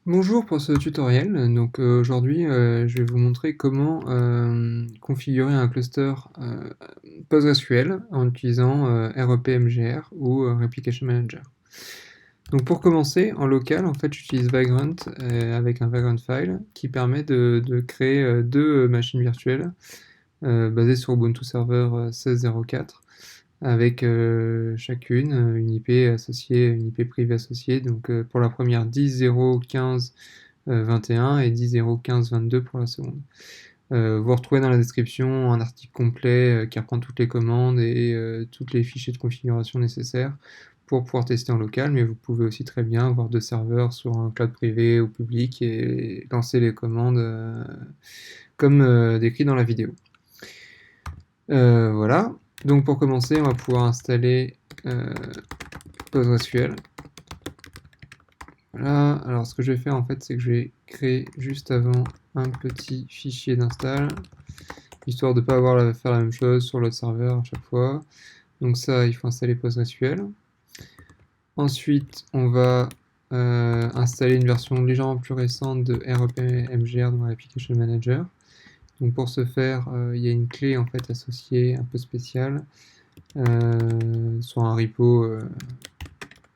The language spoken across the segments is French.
Bonjour pour ce tutoriel. Donc aujourd'hui, je vais vous montrer comment configurer un cluster PostgreSQL en utilisant REP-MGR ou Replication Manager. Donc pour commencer, en local, en fait, j'utilise Vagrant avec un Vagrant file qui permet de créer deux machines virtuelles basées sur Ubuntu Server 16.04 avec chacune une IP associée, une IP privée associée. Donc pour la première 10.0.15 21 et 10.0.15.22 pour la seconde. Vous retrouvez dans la description un article complet qui reprend toutes les commandes et tous les fichiers de configuration nécessaires pour pouvoir tester en local, mais vous pouvez aussi très bien avoir deux serveurs sur un cloud privé ou public et lancer les commandes comme décrit dans la vidéo. Voilà, donc pour commencer, on va pouvoir installer PostgreSQL. Voilà, alors ce que je vais faire en fait, c'est que je vais créer juste avant un petit fichier d'install, histoire de ne pas avoir à faire la même chose sur l'autre serveur à chaque fois. Donc ça, il faut installer PostgreSQL. Ensuite, on va installer une version légèrement plus récente de REP-MGR dans l'Application Manager. Donc pour ce faire, il y a une clé en fait associée un peu spéciale sur un repo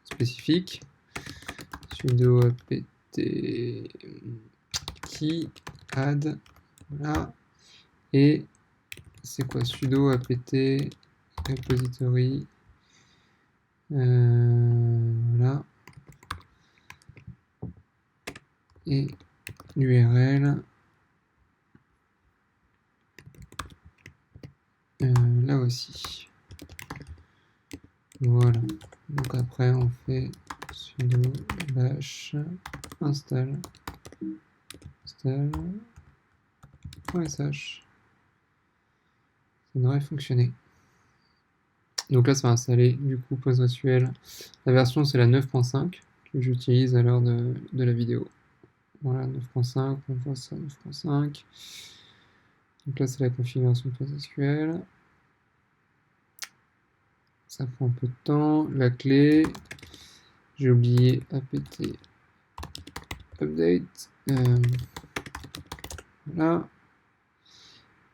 spécifique. Sudo apt key add, voilà, et c'est quoi sudo apt repository, voilà, et l'URL là aussi, voilà. Donc après on fait sudo bash install .sh, ça devrait fonctionner. Donc là ça va installer du coup PostgreSQL, la version c'est la 9.5 que j'utilise à l'heure de la vidéo. Voilà, 9.5, on voit ça, 9.5. Donc là, c'est la configuration de PostgreSQL. Ça prend un peu de temps. La clé, j'ai oublié apt update. Voilà.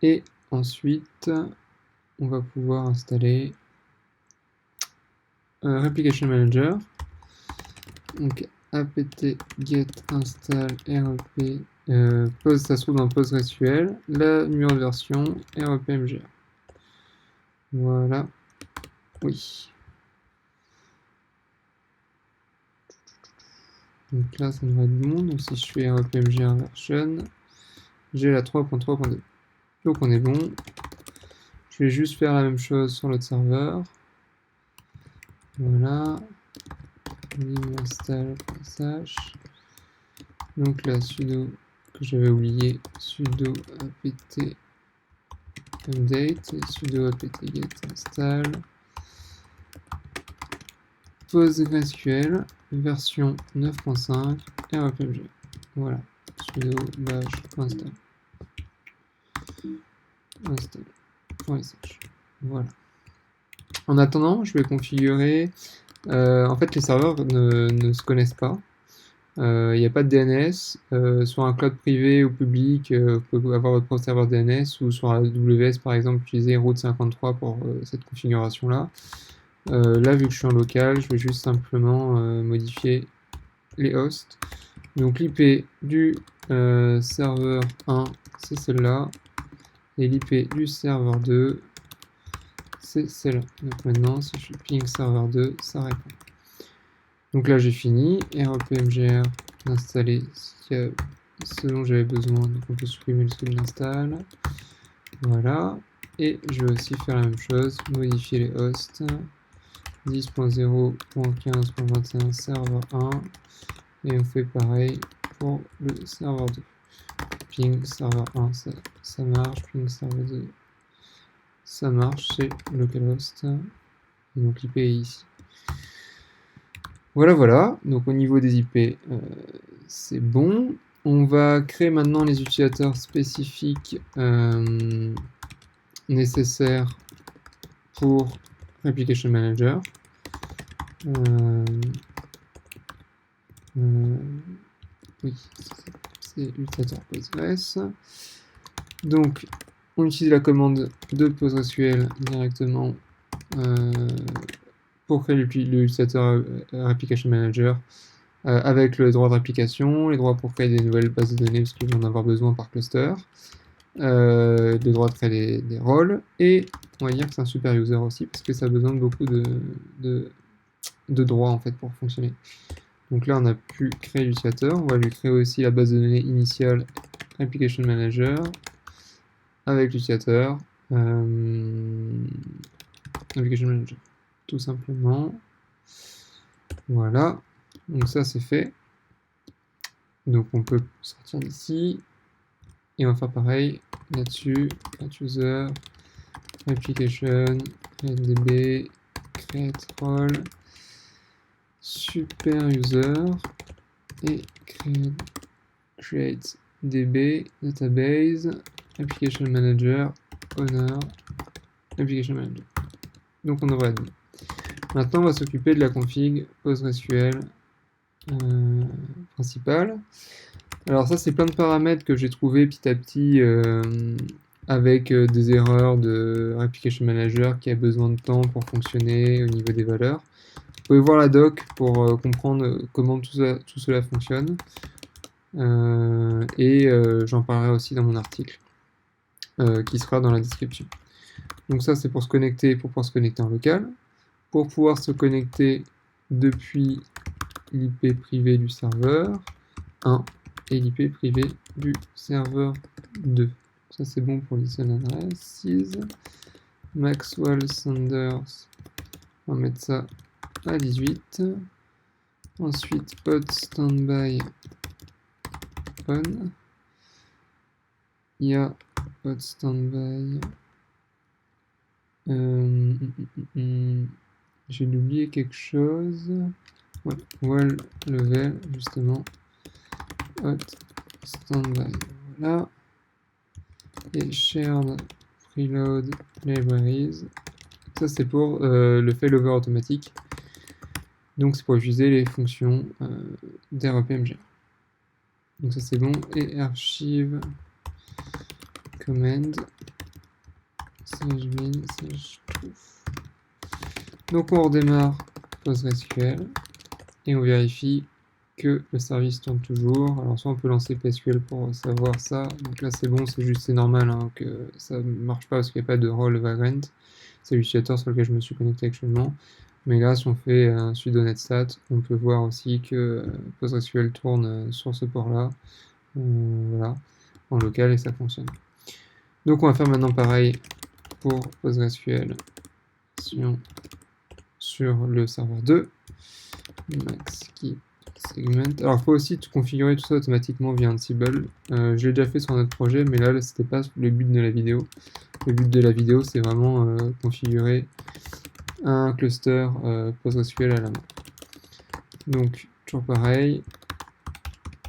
Et ensuite, on va pouvoir installer Replication Manager. Donc apt get install rep. Ça se trouve dans PostgreSQL. La numéro de version rep-mgr. Voilà. Oui. Donc là, ça devrait être bon. Donc si je fais rep-mgr version, j'ai la 3.3.2. Donc on est bon. Je vais juste faire la même chose sur l'autre serveur. Voilà. Install.sh. Donc là, sudo, que j'avais oublié, sudo apt update, sudo apt get install. PostgreSQL, version 9.5, rep-mgr. Voilà. Sudo bash install. Install.sh. Voilà. En attendant, je vais configurer. En fait, les serveurs ne se connaissent pas. Il n'y a pas de DNS. Sur un cloud privé ou public, vous pouvez avoir votre propre serveur DNS ou sur AWS par exemple, utiliser Route 53 pour cette configuration-là. Là, vu que je suis en local, je vais juste simplement modifier les hosts. Donc l'IP du serveur 1, c'est celle-là. Et l'IP du serveur 2, c'est celle-là. Donc maintenant, si je fais ping serveur 2, ça répond. Donc là, j'ai fini. REP-MGR installé ce dont j'avais besoin. Donc on peut supprimer le script d'install. Voilà. Et je vais aussi faire la même chose, modifier les hosts. 10.0.15.21 serveur 1. Et on fait pareil pour le serveur 2. Ping serveur 1, ça marche. Ping serveur 2, ça marche, c'est localhost. Et donc l'IP est ici. Voilà, voilà. Donc au niveau des IP, c'est bon. On va créer maintenant les utilisateurs spécifiques nécessaires pour Replication Manager. oui, c'est utilisateur Postgres. Donc, on utilise la commande de PostgreSQL directement pour créer l'utilisateur Application Manager avec le droit de réplication, les droits pour créer des nouvelles bases de données parce qu'ils vont en avoir besoin par cluster, le droit de créer des rôles, et on va dire que c'est un super user aussi parce que ça a besoin de beaucoup de droits en fait pour fonctionner. Donc là, on a pu créer l'utilisateur. On va lui créer aussi la base de données initiale Application Manager avec l'utilisateur Application Manager, tout simplement. Voilà. Donc ça, c'est fait. Donc on peut sortir d'ici. Et on va faire pareil là-dessus. Create user, application, create db, create role, super user et create db, database, application manager, owner, application manager. Donc on devrait être bon. Maintenant on va s'occuper de la config PostgreSQL principale. Alors ça c'est plein de paramètres que j'ai trouvé petit à petit avec des erreurs de Application Manager qui a besoin de temps pour fonctionner au niveau des valeurs. Vous pouvez voir la doc pour comprendre comment tout cela fonctionne. J'en parlerai aussi dans mon article qui sera dans la description. Donc ça c'est pour pouvoir se connecter en local. Pour pouvoir se connecter depuis l'IP privé du serveur 1 et l'IP privé du serveur 2. Ça c'est bon pour listen address. Maxwell Sanders, on va mettre ça à 18. Ensuite hot standby on. Il y a hot standby. J'ai oublié quelque chose. Ouais, wall level justement. Hot standby. Voilà. Et shared preload libraries. Ça c'est pour le failover automatique. Donc c'est pour utiliser les fonctions d'REPMGR. Donc ça c'est bon. Et archive command /bin /true. Donc on redémarre PostgreSQL et on vérifie que le service tourne toujours. Alors soit on peut lancer PSQL pour savoir ça. Donc là c'est bon, c'est normal hein, que ça ne marche pas parce qu'il n'y a pas de role vagrant. C'est l'utilisateur sur lequel je me suis connecté actuellement. Mais là, si on fait un sudo netstat, on peut voir aussi que PostgreSQL tourne sur ce port-là, voilà, en local et ça fonctionne. Donc on va faire maintenant pareil pour PostgreSQL sur le serveur 2. Max keep segment. Alors il faut aussi configurer tout ça automatiquement via Ansible. Je l'ai déjà fait sur un autre projet, mais là c'était pas le but de la vidéo. Le but de la vidéo c'est vraiment configurer un cluster PostgreSQL à la main. Donc, toujours pareil,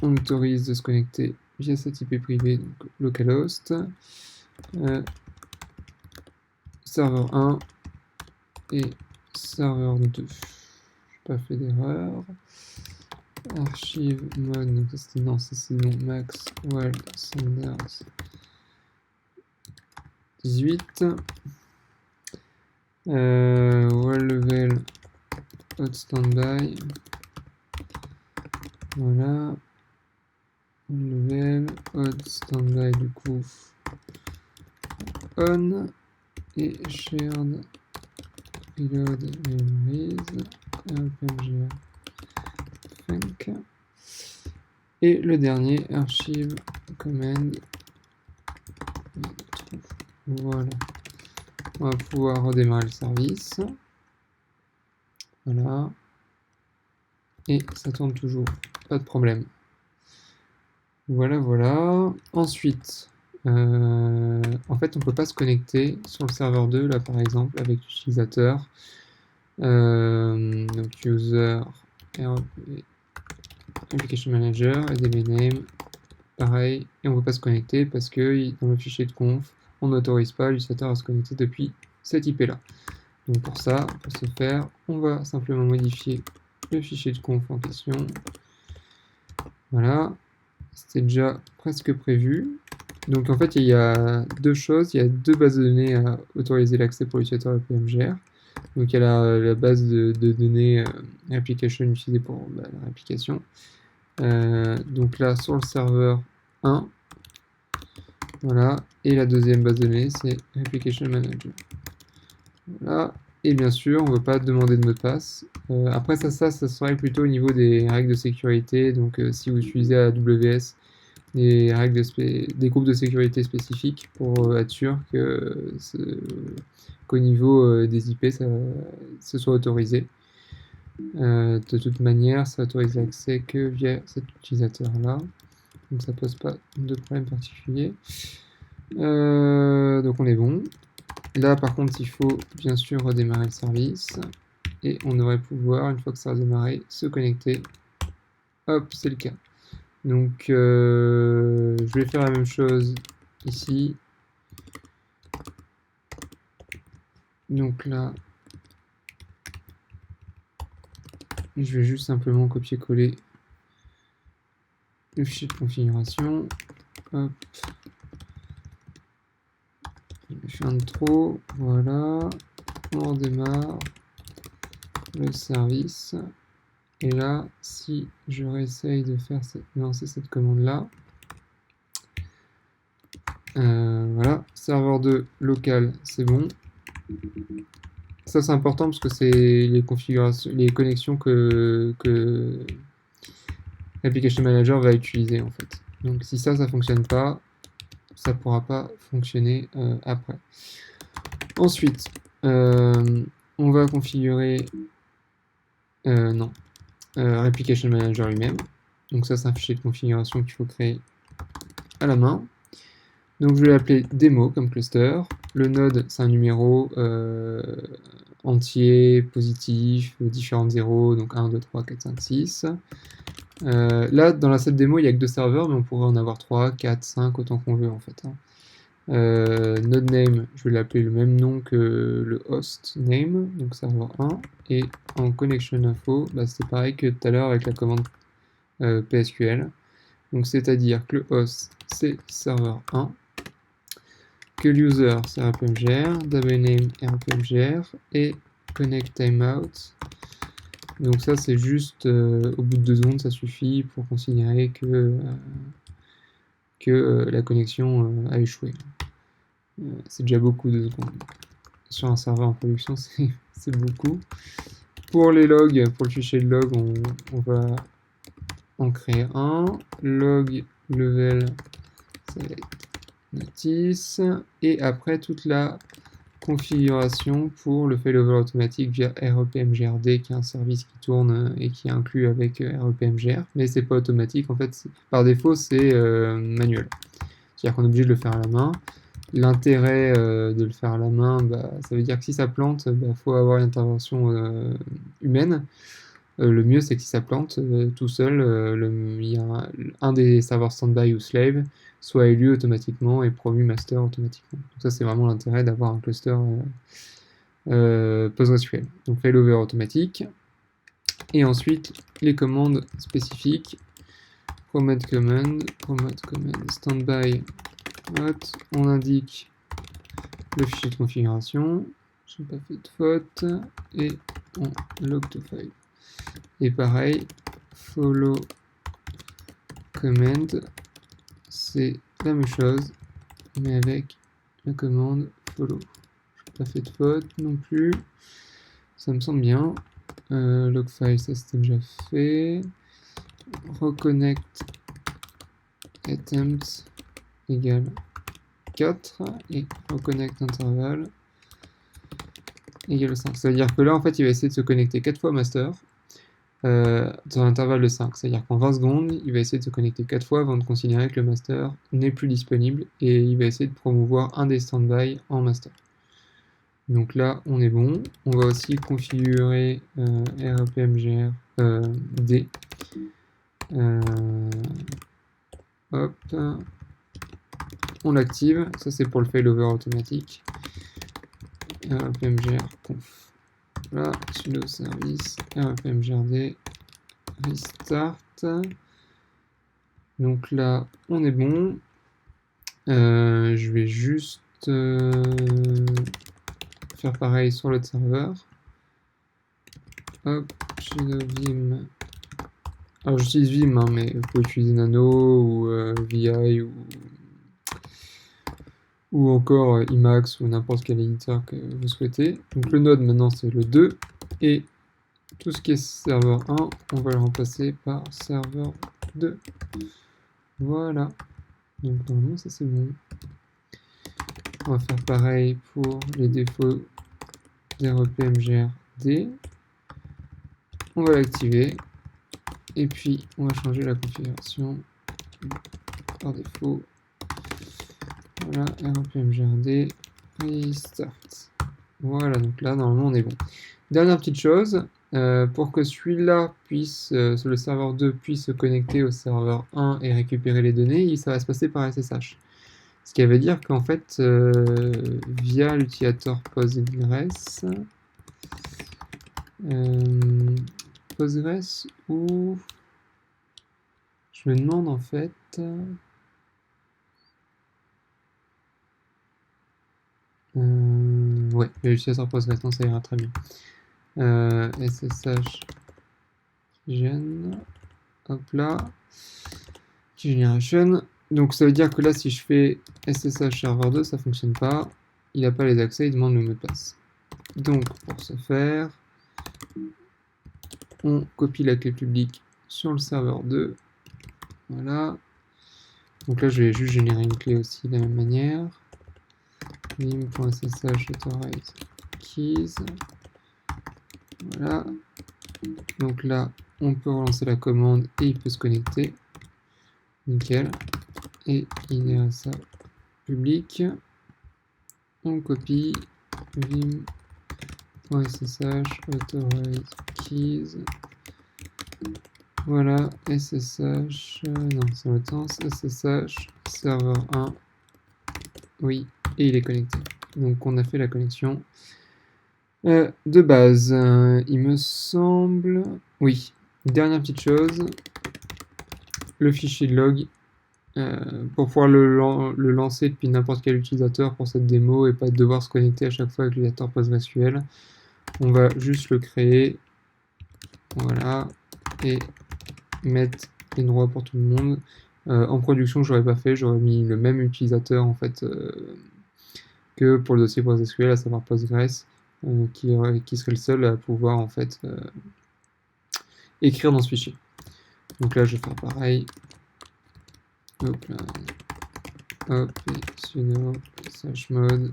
on autorise de se connecter via cet IP privé, donc localhost, serveur 1 et serveur 2. J'ai pas fait d'erreur. Archive mode, donc ça c'est non, Maxwell Sanders 18. Wall level hot standby. Voilà. Level hot standby du coup on et shared reload memories RPMGR func. Et le dernier archive command. Voilà. On va pouvoir redémarrer le service. Voilà. Et ça tourne toujours. Pas de problème. Voilà, voilà. Ensuite, en fait, on ne peut pas se connecter sur le serveur 2, là par exemple, avec l'utilisateur. Donc, user, application manager, et db name, pareil. Et on ne peut pas se connecter parce que dans le fichier de conf, on n'autorise pas l'utilisateur à se connecter depuis cet IP là. Donc pour ça, pour ce faire, on va simplement modifier le fichier de conf en question. Voilà, c'était déjà presque prévu. Donc en fait, il y a deux choses. Il y a deux bases de données à autoriser l'accès pour l'utilisateur EPMGR. Donc il y a la base de données application utilisée pour la réplication. Donc là, sur le serveur 1, voilà. Et la deuxième base de données, c'est Application Manager. Voilà. Et bien sûr, on ne veut pas demander de mot de passe. Après, ça serait plutôt au niveau des règles de sécurité. Donc si vous utilisez AWS, des règles des groupes de sécurité spécifiques pour être sûr qu'au niveau des IP, ce soit autorisé. De toute manière, ça autorise l'accès que via cet utilisateur-là. Donc ça pose pas de problème particulier. Donc on est bon. Là par contre il faut bien sûr redémarrer le service. Et on devrait pouvoir, une fois que ça a démarré, se connecter. Hop, c'est le cas. Donc je vais faire la même chose ici. Donc là, je vais juste simplement copier-coller le fichier de configuration. Hop. Je fais un de trop. Voilà. On redémarre le service. Et là, si je réessaye de lancer cette commande-là, voilà, serveur 2 local, c'est bon. Ça, c'est important parce que c'est les configurations, les connexions que l'Application Manager va utiliser en fait. Donc si ça fonctionne pas, ça pourra pas fonctionner après. Ensuite, on va configurer Application Manager lui-même. Donc ça, c'est un fichier de configuration qu'il faut créer à la main. Donc je vais l'appeler démo comme cluster. Le node, c'est un numéro entier, positif, différents zéros, donc 1, 2, 3, 4, 5, 6. Là, dans la set démo, il n'y a que 2 serveurs, mais on pourrait en avoir 3, 4, 5, autant qu'on veut en fait. Node name, je vais l'appeler le même nom que le host name, donc serveur 1. Et en connection info, c'est pareil que tout à l'heure avec la commande PSQL. Donc c'est-à-dire que le host, c'est serveur 1. Que l'user c'est RPMGR, domain name RPMGR et connect timeout. Donc ça c'est juste au bout de 2 secondes ça suffit pour considérer que la connexion a échoué. C'est déjà beaucoup 2 secondes. Sur un serveur en production c'est beaucoup. Pour les logs, pour le fichier de log, on va en créer un. Log level select notice, et après toute la configuration pour le failover automatique via REPMGRD, qui est un service qui tourne et qui est inclus avec REPMGR, mais c'est pas automatique en fait, par défaut c'est manuel, c'est-à-dire qu'on est obligé de le faire à la main. L'intérêt de le faire à la main, ça veut dire que si ça plante, faut avoir une intervention humaine. Le mieux, c'est que si ça plante tout seul, il y a un des serveurs standby ou slave soit élu automatiquement et promu master automatiquement. Donc ça, c'est vraiment l'intérêt d'avoir un cluster PostgreSQL. Donc failover automatique. Et ensuite, les commandes spécifiques. Promote command standby hot. On indique le fichier de configuration. Je n'ai pas fait de faute. Et on log to file. Et pareil, follow command, c'est la même chose, mais avec la commande follow. Je n'ai pas fait de faute non plus, ça me semble bien. Log file, ça c'était déjà fait. Reconnect attempts égale 4 et reconnect interval égale 5. Ça veut dire que là, en fait, il va essayer de se connecter 4 fois master. Dans un intervalle de 5, c'est-à-dire qu'en 20 secondes, il va essayer de se connecter 4 fois avant de considérer que le master n'est plus disponible et il va essayer de promouvoir un des standby en master. Donc là, on est bon. On va aussi configurer REPMGR D. Hop. On l'active. Ça, c'est pour le failover automatique. REPMGR conf. Là, sudo service REPMGRD restart. Donc là, on est bon. Je vais juste faire pareil sur l'autre serveur. Hop, Vim. Alors j'utilise Vim, hein, mais vous pouvez utiliser Nano ou VI ou encore Emacs ou n'importe quel éditeur que vous souhaitez. Donc le node maintenant c'est le 2 et tout ce qui est serveur 1, on va le remplacer par serveur 2. Voilà. Donc normalement ça c'est bon. On va faire pareil pour les défauts REP-MGR-D. On va l'activer. Et puis on va changer la configuration par défaut. Voilà, REP-MGR-D. Restart. Voilà, donc là normalement on est bon. Dernière petite chose, pour que celui-là puisse, le serveur 2 puisse se connecter au serveur 1 et récupérer les données, ça va se passer par SSH. Ce qui veut dire qu'en fait, via l'utilisateur Postgres ou je me demande en fait. Ouais, l'utilisateur Postgres, non, ça ira très bien. SSH gen, hop là, key generation. Donc ça veut dire que là, si je fais SSH serveur 2, ça fonctionne pas. Il n'a pas les accès, il demande le mot de passe. Donc pour ce faire, on copie la clé publique sur le serveur 2. Voilà. Donc là, je vais juste générer une clé aussi de la même manière. vim.ssh authorize keys. Voilà. Donc là, on peut relancer la commande et il peut se connecter. Nickel. Et il est à ça public. On copie vim.ssh authorize keys. Voilà, SSH, non, c'est le temps, SSH, serveur 1, oui, et il est connecté. Donc on a fait la connexion de base. Il me semble, oui, dernière petite chose, le fichier log, pour pouvoir le lancer depuis n'importe quel utilisateur pour cette démo et pas devoir se connecter à chaque fois avec l'utilisateur PostgreSQL, on va juste le créer, voilà, et mettre les droits pour tout le monde. En production, j'aurais pas fait, j'aurais mis le même utilisateur en fait que pour le dossier PostgreSQL, à savoir Postgres, qui serait le seul à pouvoir en fait écrire dans ce fichier. Donc là, je vais faire pareil. Hop là. Hop, et sudo chmod.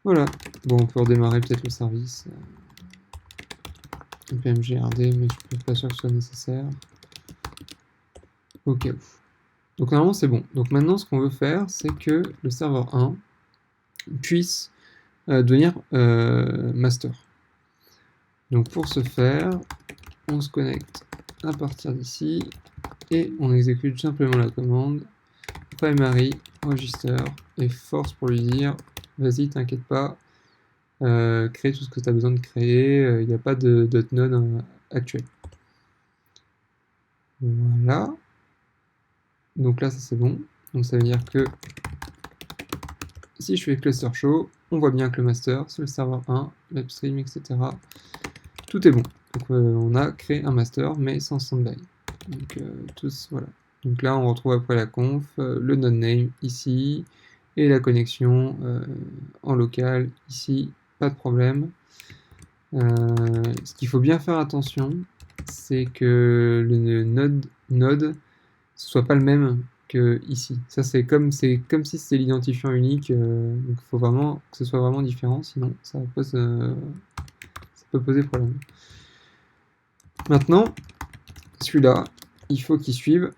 Voilà. Bon, on peut redémarrer peut-être le service. PMGRD, mais je suis pas sûr que ce soit nécessaire. Ok. Donc normalement c'est bon. Donc maintenant ce qu'on veut faire, c'est que le serveur 1 puisse devenir master. Donc pour ce faire, on se connecte à partir d'ici et on exécute simplement la commande primary register et force pour lui dire vas-y t'inquiète pas, crée tout ce que tu as besoin de créer, il n'y a pas de .node actuel. Voilà. Donc là ça c'est bon. Donc ça veut dire que si je fais cluster show, on voit bien que le master, c'est le serveur 1, l'upstream, etc. Tout est bon. Donc on a créé un master, mais sans standby. Donc tous, voilà. Donc là, on retrouve après la conf, le node name ici, et la connexion en local ici, pas de problème. Ce qu'il faut bien faire attention, c'est que le node ce soit pas le même que ici. Ça c'est comme si c'était l'identifiant unique, donc il faut vraiment que ce soit vraiment différent, sinon ça peut poser problème. Maintenant, celui-là, il faut qu'il suive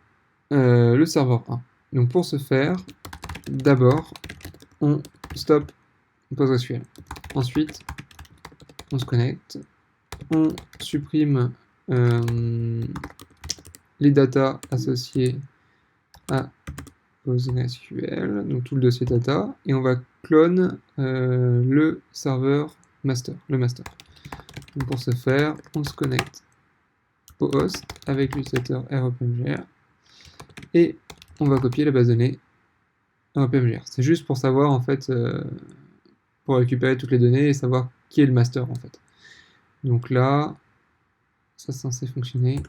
le serveur 1. Donc pour ce faire, d'abord, on stop PostgreSQL. Ensuite, on se connecte, on supprime les datas associées à PostgreSQL, donc tout le dossier data, et on va clone le serveur master, le master. Donc pour ce faire, on se connecte au host avec l'utilisateur REP-MGR. et on va copier la base de données REPMGR. C'est juste pour savoir, en fait, pour récupérer toutes les données et savoir qui est le master, en fait. Donc là, ça c'est censé fonctionner.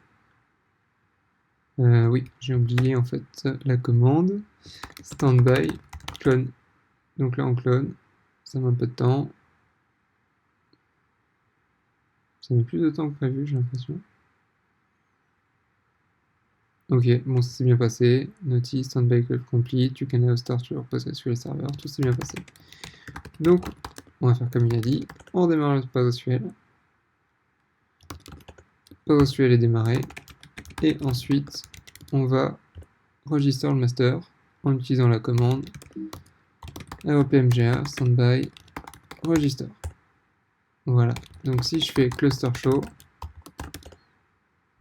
Oui, j'ai oublié, en fait, la commande. Standby, clone. Donc là, on clone. Ça met un peu de temps. Ça met plus de temps que prévu, j'ai l'impression. Ok, bon, ça s'est bien passé. Notice, standby code complete, you can now start your PostgreSQL server, tout s'est bien passé. Donc, on va faire comme il a dit. On démarre le PostgreSQL. PostgreSQL est démarré. Et ensuite, on va register le master en utilisant la commande REPMGR standby register. Voilà. Donc si je fais cluster show,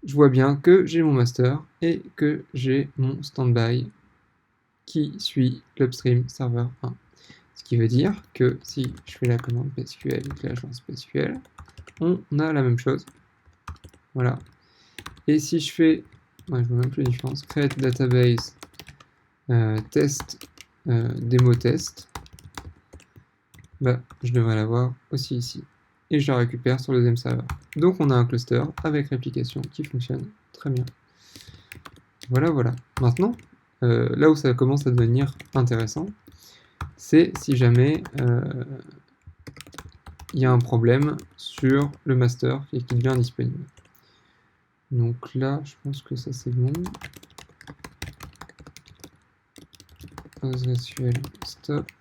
je vois bien que j'ai mon master et que j'ai mon standby qui suit l'upstream server 1. Ce qui veut dire que si je fais la commande PSQL et que là je lance PSQL, on a la même chose. Voilà. Et si je fais, ouais, je vois même plus la différence, create database test démo test, bah, je devrais l'avoir aussi ici. Et je la récupère sur le deuxième serveur. Donc on a un cluster avec réplication qui fonctionne très bien. Voilà, voilà. Maintenant, là où ça commence à devenir intéressant, c'est si jamais il y a un problème sur le master et qui devient indisponible. Donc là, je pense que ça c'est bon. PostgreSQL stop.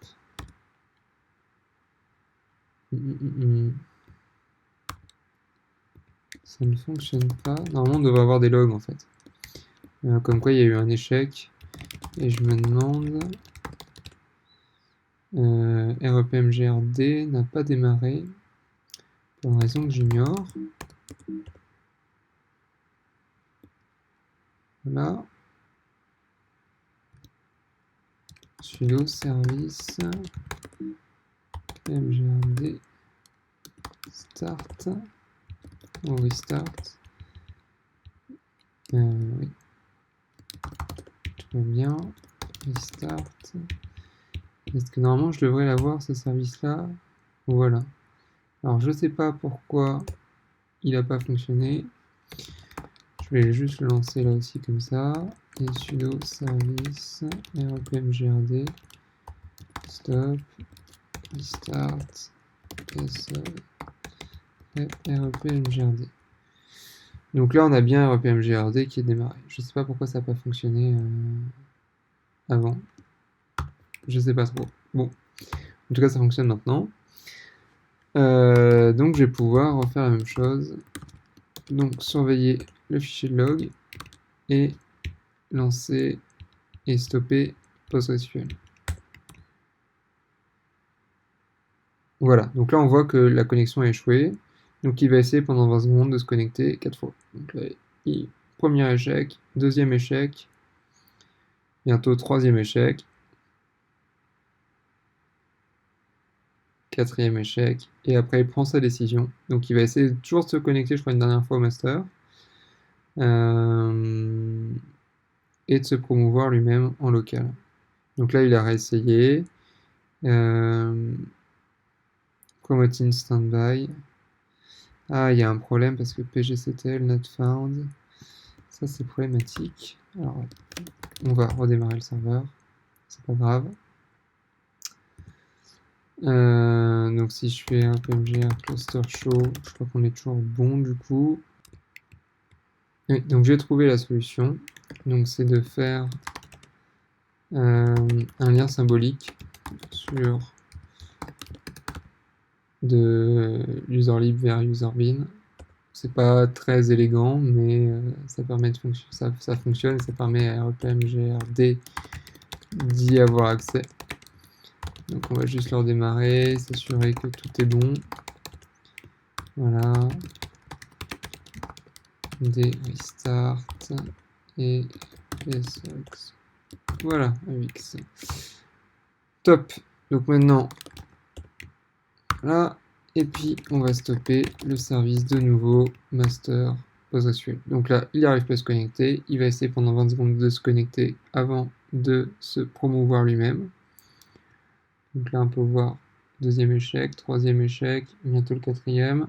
Ça ne fonctionne pas. Normalement, on devrait avoir des logs en fait. Comme quoi, il y a eu un échec. Et je me demande... REPMGRD n'a pas démarré. Pour une raison que j'ignore. Voilà. Sudo service mgrd start. On restart. Oui. Tout va bien. Restart. Est-ce que normalement je devrais l'avoir ce service-là? Voilà. Alors je sais pas pourquoi il n'a pas fonctionné. Je vais juste le lancer là aussi comme ça. Et sudo service repmgrd stop restart repmgrd. Donc là on a bien repmgrd qui est démarré. Je sais pas pourquoi ça n'a pas fonctionné avant. Je sais pas trop. Bon, en tout cas ça fonctionne maintenant. Donc je vais pouvoir refaire la même chose. Donc surveiller le fichier de log et lancer et stopper PostgreSQL. Voilà, donc là on voit que la connexion a échoué. Donc il va essayer pendant 20 secondes de se connecter 4 fois. Donc là, premier échec, deuxième échec, bientôt troisième échec, quatrième échec, et après il prend sa décision. Donc il va essayer toujours de se connecter, je crois, une dernière fois au master. Et de se promouvoir lui-même en local. Donc là il a réessayé. Promoting standby. Ah, il y a un problème parce que pgctl not found. Ça c'est problématique. Alors, on va redémarrer le serveur. C'est pas grave. Donc si je fais un pmgr cluster show, je crois qu'on est toujours bon du coup. Oui, donc j'ai trouvé la solution. Donc c'est de faire un lien symbolique sur de userlib vers userbin. C'est pas très élégant, mais ça permet de ça fonctionne et ça permet à REPMGRD d'y avoir accès. Donc on va juste le redémarrer, s'assurer que tout est bon. Voilà. Des restart et psox. Voilà, AX. Top. Donc maintenant, là, et puis on va stopper le service de nouveau master PostgreSQL. Donc là, il n'arrive pas à se connecter, il va essayer pendant 20 secondes de se connecter avant de se promouvoir lui-même. Donc là, on peut voir deuxième échec, troisième échec, bientôt le quatrième.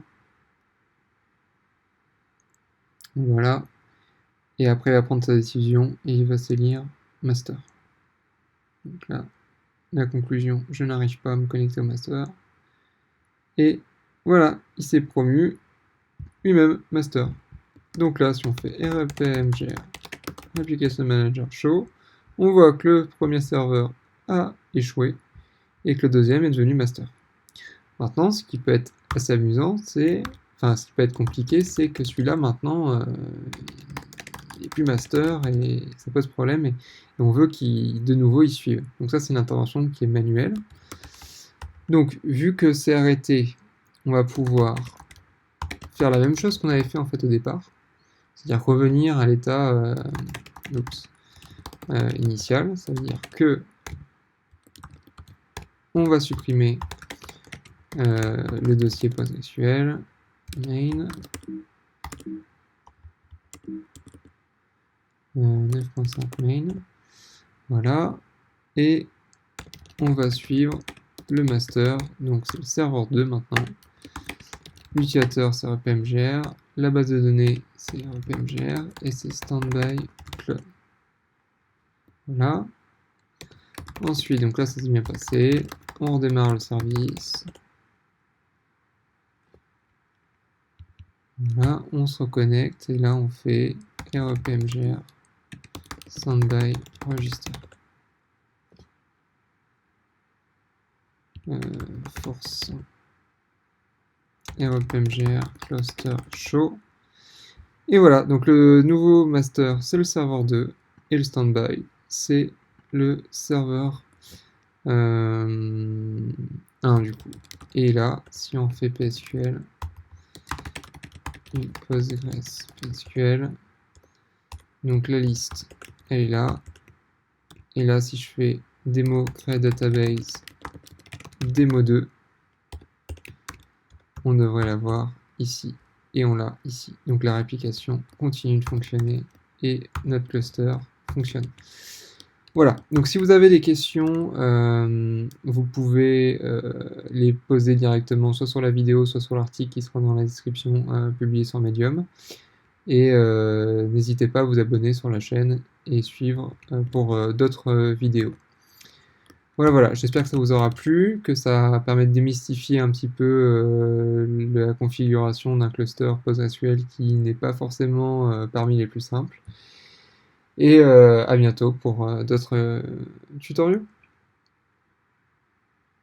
Voilà. Et après, il va prendre sa décision et il va s'élire master. Donc là, la conclusion, je n'arrive pas à me connecter au master. Et voilà, il s'est promu lui-même master. Donc là, si on fait REPMGR, Application Manager Show, on voit que le premier serveur a échoué et que le deuxième est devenu master. Maintenant, ce qui peut être assez amusant, enfin, ce qui peut être compliqué, c'est que celui-là, maintenant, il n'est plus master et ça pose problème et on veut de nouveau il suive. Donc ça, c'est une intervention qui est manuelle. Donc, vu que c'est arrêté, on va pouvoir faire la même chose qu'on avait fait en fait au départ, c'est-à-dire revenir à l'état initial, ça veut dire que on va supprimer le dossier PostgreSQL main 9.5 main, voilà, et on va suivre le master, donc c'est le serveur 2 maintenant. L'utilisateur c'est REPMGR, la base de données c'est REPMGR et c'est standby clone. Voilà. Ensuite, donc là ça s'est bien passé. On redémarre le service. Voilà, on se reconnecte et là on fait REPMGR standby register. Force REPMGR cluster show. Et voilà, donc le nouveau master c'est le serveur 2 et le standby c'est le serveur 1 du coup. Et là, si on fait PSQL, PostgreSQL, donc la liste elle est là. Et là, si je fais démo create database démo 2, on devrait l'avoir ici et on l'a ici. Donc la réplication continue de fonctionner et notre cluster fonctionne. Voilà, donc si vous avez des questions, vous pouvez les poser directement soit sur la vidéo, soit sur l'article qui sera dans la description publié sur Medium. Et n'hésitez pas à vous abonner sur la chaîne et suivre pour d'autres vidéos. Voilà, j'espère que ça vous aura plu, que ça permet de démystifier un petit peu la configuration d'un cluster PostgreSQL qui n'est pas forcément parmi les plus simples. Et à bientôt pour d'autres tutoriels.